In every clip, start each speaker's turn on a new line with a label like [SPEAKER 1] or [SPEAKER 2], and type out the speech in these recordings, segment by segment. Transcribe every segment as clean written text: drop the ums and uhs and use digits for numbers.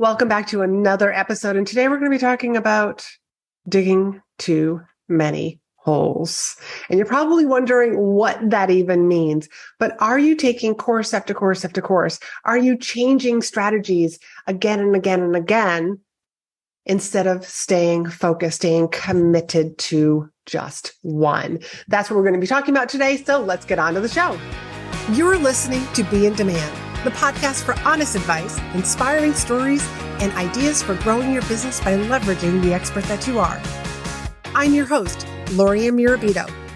[SPEAKER 1] Welcome back to another episode. And today we're going to be talking about digging too many holes. And you're probably wondering what that even means. But are you taking course after course after course? Are you changing strategies again and again and again instead of staying focused, staying committed to just one? That's what we're going to be talking about today. So let's get on to the show.
[SPEAKER 2] You're listening to Be in Demand, the podcast for honest advice, inspiring stories, and ideas for growing your business by leveraging the expert that you are. I'm your host, Laurie-Ann,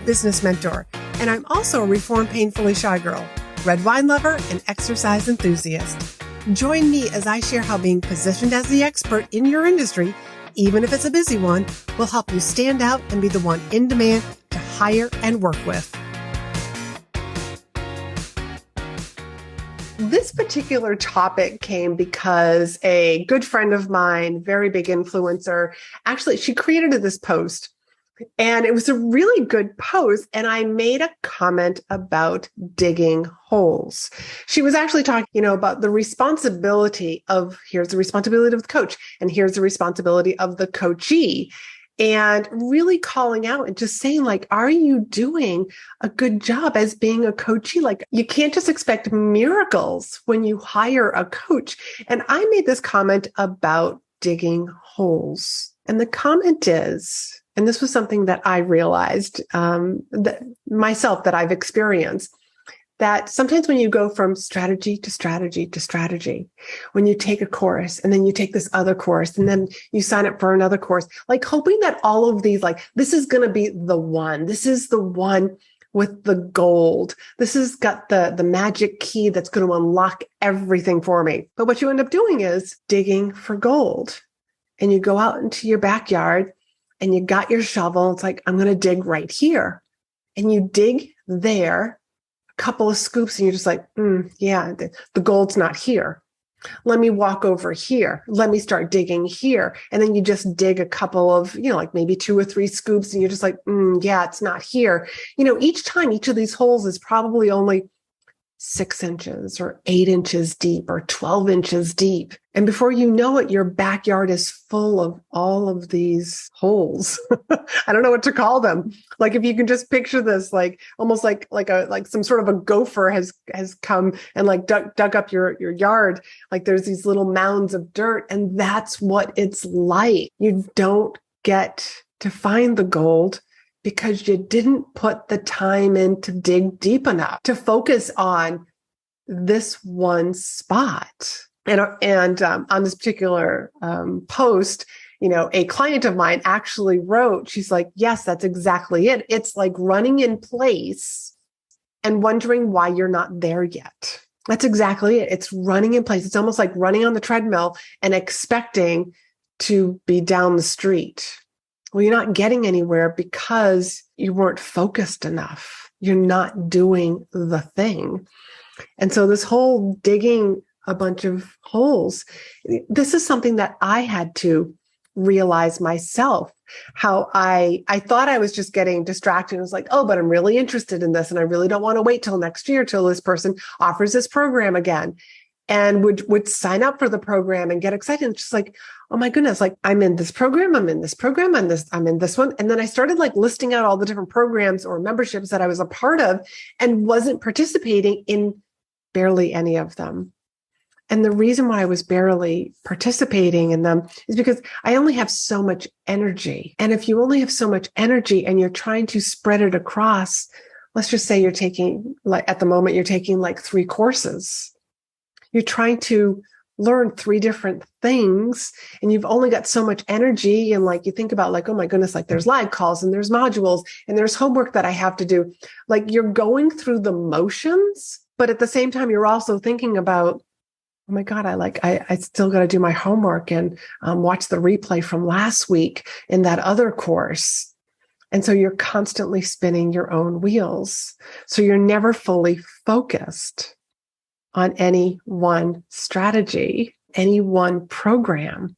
[SPEAKER 2] business mentor, and I'm also a reformed painfully shy girl, red wine lover, and exercise enthusiast. Join me as I share how being positioned as the expert in your industry, even if it's a busy one, will help you stand out and be the one in demand to hire and work with.
[SPEAKER 1] This particular topic came because a good friend of mine, very big influencer, actually, she created this post and it was a really good post. And I made a comment about digging holes. She was actually talking, about the responsibility of, here's the responsibility of the coach and here's the responsibility of the coachee. And really calling out and just saying, are you doing a good job as being a coachee? You can't just expect miracles when you hire a coach. And I made this comment about digging holes. And the comment is, and this was something that I realized that I've experienced, that sometimes when you go from strategy to strategy to strategy, when you take a course and then you take this other course and then you sign up for another course, hoping that all of these, this is going to be the one, this is the one with the gold. This has got the magic key that's going to unlock everything for me. But what you end up doing is digging for gold. And you go out into your backyard and you got your shovel. It's I'm going to dig right here. And you dig there, couple of scoops, and you're just the gold's not here. Let me walk over here. Let me start digging here. And then you just dig a couple of, maybe 2 or 3 scoops, and you're just it's not here. Each time, each of these holes is probably only 6 inches or 8 inches deep or 12 inches deep. And before you know it, your backyard is full of all of these holes. I don't know what to call them. If you can just picture this, almost like some sort of a gopher has come and dug up your yard. There's these little mounds of dirt, and that's what it's like. You don't get to find the gold because you didn't put the time in to dig deep enough to focus on this one spot. And on this particular post, a client of mine actually wrote, she's like, yes, that's exactly it. It's like running in place and wondering why you're not there yet. That's exactly it. It's running in place. It's almost like running on the treadmill and expecting to be down the street. Well, you're not getting anywhere because you weren't focused enough. You're not doing the thing. And so this whole digging a bunch of holes, this is something that I had to realize myself, how I thought I was just getting distracted. It was but I'm really interested in this. And I really don't want to wait till next year till this person offers this program again. And would sign up for the program and get excited. It's just oh my goodness, I'm in this program, I'm in this program, I'm in this one. And then I started listing out all the different programs or memberships that I was a part of and wasn't participating in barely any of them. And the reason why I was barely participating in them is because I only have so much energy. And if you only have so much energy and you're trying to spread it across, let's just say you're taking, at the moment, you're taking 3 courses. You're trying to learn 3 different things and you've only got so much energy. And you think about oh my goodness, there's live calls and there's modules and there's homework that I have to do. You're going through the motions, but at the same time, you're also thinking about, oh my God, I still got to do my homework and watch the replay from last week in that other course. And so you're constantly spinning your own wheels. So you're never fully focused on any one strategy, any one program.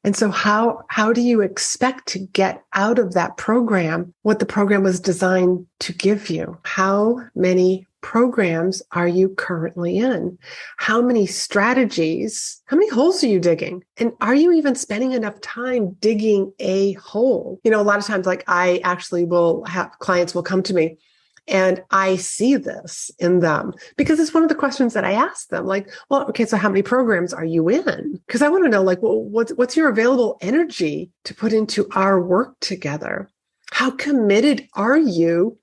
[SPEAKER 1] And so how do you expect to get out of that program what the program was designed to give you? How many programs are you currently in? How many strategies, how many holes are you digging? And are you even spending enough time digging a hole? A lot of times, like I actually will have clients will come to me and I see this in them because it's one of the questions that I ask them, like, well, okay, so how many programs are you in? Because I want to know, like, well, what's your available energy to put into our work together? How committed are you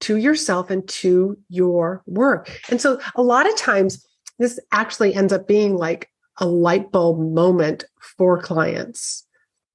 [SPEAKER 1] to yourself and to your work? And so a lot of times this actually ends up being like a light bulb moment for clients.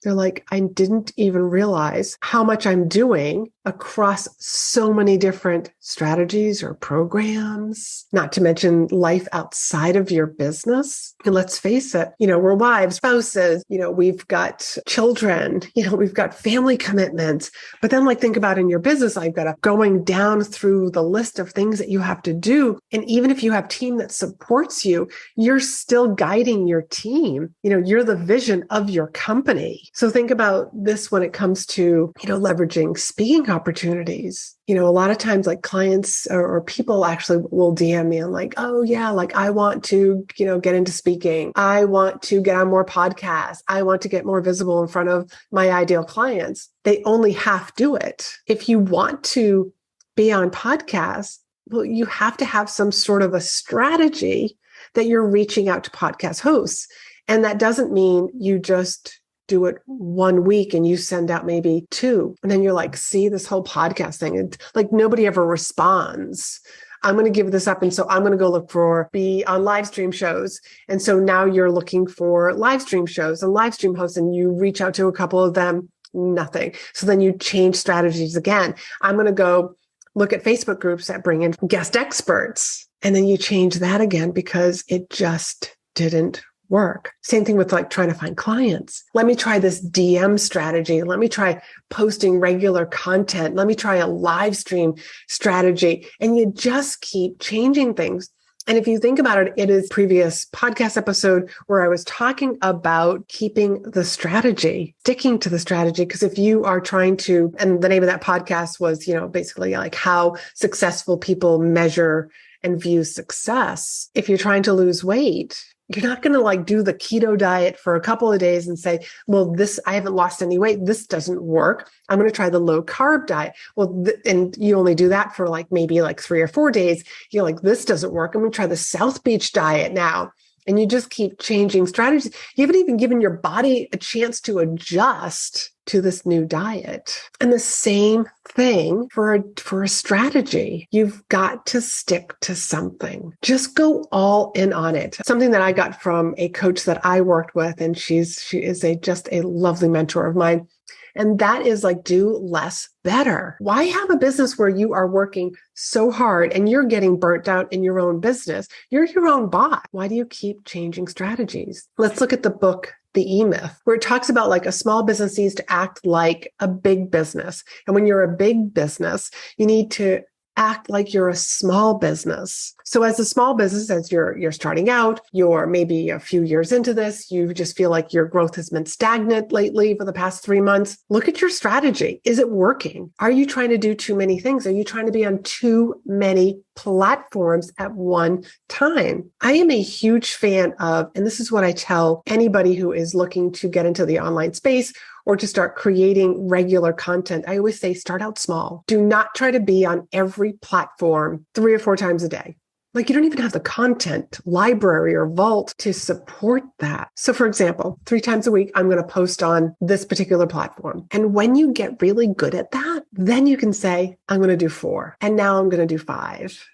[SPEAKER 1] They're like, I didn't even realize how much I'm doing across so many different strategies or programs, not to mention life outside of your business. And let's face it, we're wives, spouses, we've got children, we've got family commitments. But then think about in your business, I've got going down through the list of things that you have to do. And even if you have team that supports you, you're still guiding your team. You're the vision of your company. So think about this when it comes to, leveraging speaking opportunities. A lot of times like clients or people actually will DM me and like, oh yeah, like I want to, get into speaking. I want to get on more podcasts. I want to get more visible in front of my ideal clients. They only half do it. If you want to be on podcasts, well, you have to have some sort of a strategy that you're reaching out to podcast hosts. And that doesn't mean you just do it 1 week and you send out maybe 2. And then you're like, see this whole podcast thing. And like nobody ever responds. I'm going to give this up. And so I'm going to go be on live stream shows. And so now you're looking for live stream shows and live stream hosts and you reach out to a couple of them, nothing. So then you change strategies again. I'm going to go look at Facebook groups that bring in guest experts. And then you change that again because it just didn't work. Same thing with like trying to find clients. Let me try this DM strategy. Let me try posting regular content. Let me try a live stream strategy. And you just keep changing things. And if you think about it, it is previous podcast episode where I was talking about keeping the strategy, sticking to the strategy. Because if you are trying to, and the name of that podcast was, basically like how successful people measure and view success. If you're trying to lose weight, you're not going to like do the keto diet for a couple of days and say, well, I haven't lost any weight. This doesn't work. I'm going to try the low carb diet. Well, and you only do that for maybe 3 or 4 days. You're like, this doesn't work. I'm going to try the South Beach diet now. And you just keep changing strategies. You haven't even given your body a chance to adjust to this new diet. And the same thing for a strategy. You've got to stick to something. Just go all in on it. Something that I got from a coach that I worked with, and she is just a lovely mentor of mine. And that is like, do less better. Why have a business where you are working so hard and you're getting burnt out in your own business? You're your own boss. Why do you keep changing strategies? Let's look at the book, The E-Myth, where it talks about like a small business needs to act like a big business. And when you're a big business, you need to act like you're a small business. So as a small business, as you're starting out, you're maybe a few years into this, you just feel like your growth has been stagnant lately for the past 3 months. Look at your strategy. Is it working? Are you trying to do too many things? Are you trying to be on too many platforms at one time? I am a huge fan of, and this is what I tell anybody who is looking to get into the online space or to start creating regular content. I always say, start out small. Do not try to be on every platform 3 or 4 times a day. Like you don't even have the content library or vault to support that. So for example, 3 times a week, I'm going to post on this particular platform. And when you get really good at that, then you can say, I'm going to do 4. And now I'm going to do 5.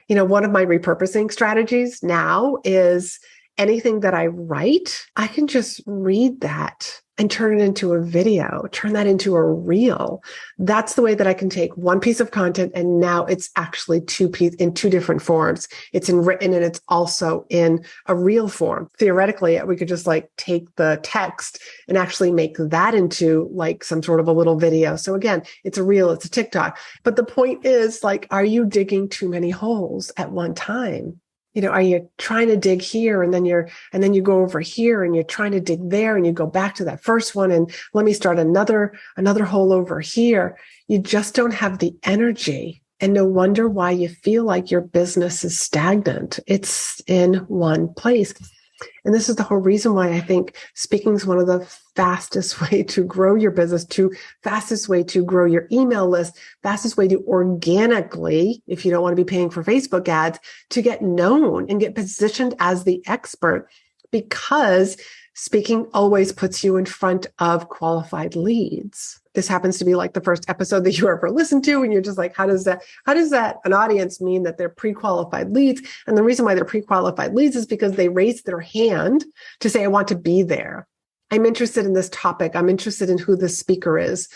[SPEAKER 1] One of my repurposing strategies now is anything that I write, I can just read that and turn it into a video, turn that into a reel. That's the way that I can take one piece of content and now it's actually in 2 different forms. It's in written and it's also in a reel form. Theoretically, we could just like take the text and actually make that into like some sort of a little video. So again, it's a reel, it's a TikTok. But the point is like, are you digging too many holes at one time? Are you trying to dig here and then you go over here and you're trying to dig there and you go back to that first one and let me start another hole over here. You just don't have the energy And no wonder why you feel like your business is stagnant. It's in one place. And this is the whole reason why I think speaking is one of the fastest way to grow your business, fastest way to grow your email list, fastest way to organically, if you don't want to be paying for Facebook ads, to get known and get positioned as the expert, because speaking always puts you in front of qualified leads. This happens to be like the first episode that you ever listened to. And you're just like, how does that an audience mean that they're pre-qualified leads? And the reason why they're pre-qualified leads is because they raised their hand to say, I want to be there. I'm interested in this topic. I'm interested in who the speaker is.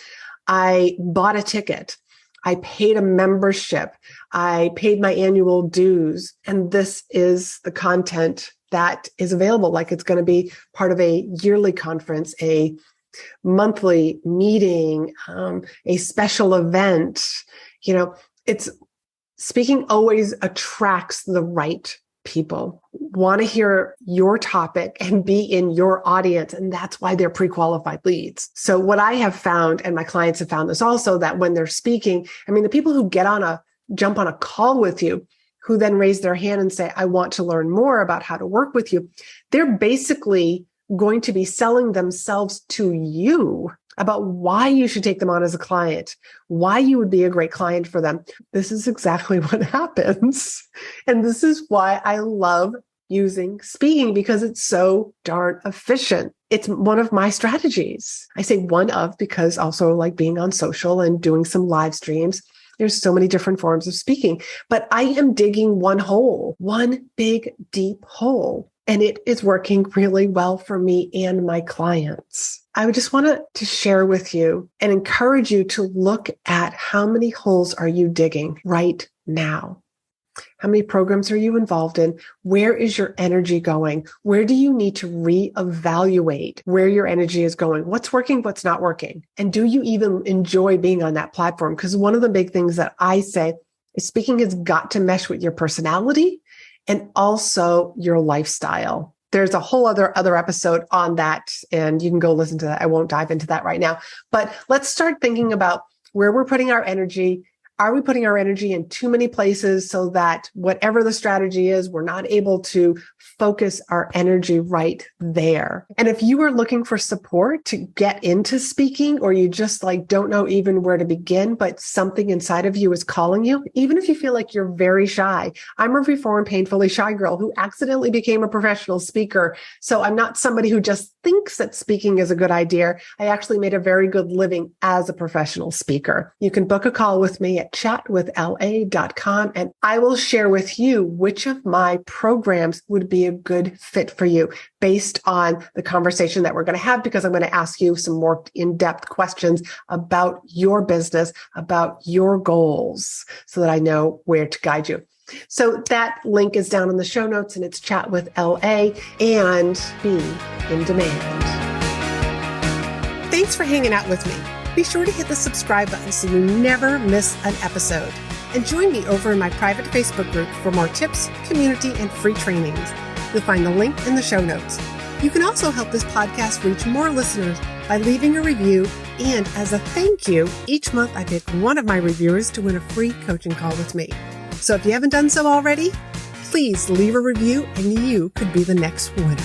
[SPEAKER 1] I bought a ticket. I paid a membership. I paid my annual dues. And this is the content that is available. Like, it's going to be part of a yearly conference, a monthly meeting, a special event. It's speaking always attracts the right people, want to hear your topic and be in your audience. And that's why they're pre-qualified leads. So what I have found, and my clients have found this also, that when they're speaking, the people who jump on a call with you, who then raise their hand and say, I want to learn more about how to work with you, they're basically going to be selling themselves to you about why you should take them on as a client, why you would be a great client for them. This is exactly what happens. And this is why I love using speaking, because it's so darn efficient. It's one of my strategies. I say one of, because also like being on social and doing some live streams, there's so many different forms of speaking, but I am digging one big, deep hole. And it is working really well for me and my clients. I would just want to share with you and encourage you to look at how many holes are you digging right now? How many programs are you involved in? Where is your energy going? Where do you need to reevaluate where your energy is going? What's working? What's not working? And do you even enjoy being on that platform? Because one of the big things that I say is speaking has got to mesh with your personality and also your lifestyle. There's a whole other episode on that, and you can go listen to that. I won't dive into that right now. But let's start thinking about where we're putting our energy. Are we putting our energy in too many places so that whatever the strategy is, we're not able to focus our energy right there? And if you are looking for support to get into speaking, or you just don't know even where to begin, but something inside of you is calling you, even if you feel like you're very shy. I'm a reformed, painfully shy girl who accidentally became a professional speaker. So I'm not somebody who just thinks that speaking is a good idea. I actually made a very good living as a professional speaker. You can book a call with me at chatwithla.com, and I will share with you which of my programs would be a good fit for you based on the conversation that we're going to have, because I'm going to ask you some more in-depth questions about your business, about your goals, so that I know where to guide you. So that link is down in the show notes, and it's Chat with LA and Be in Demand.
[SPEAKER 2] Thanks for hanging out with me. Be sure to hit the subscribe button so you never miss an episode. And join me over in my private Facebook group for more tips, community, and free trainings. You'll find the link in the show notes. You can also help this podcast reach more listeners by leaving a review. And as a thank you, each month I pick one of my reviewers to win a free coaching call with me. So if you haven't done so already, please leave a review and you could be the next winner.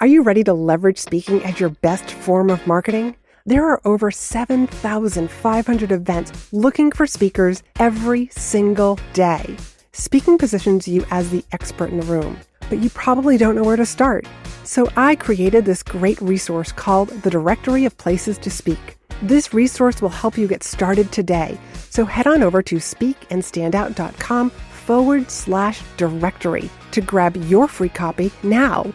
[SPEAKER 2] Are you ready to leverage speaking as your best form of marketing? There are over 7,500 events looking for speakers every single day. Speaking positions you as the expert in the room, but you probably don't know where to start. So I created this great resource called the Directory of Places to Speak. This resource will help you get started today. So head on over to speakandstandout.com/directory to grab your free copy now.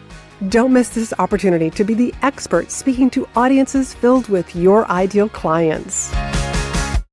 [SPEAKER 2] Don't miss this opportunity to be the expert speaking to audiences filled with your ideal clients.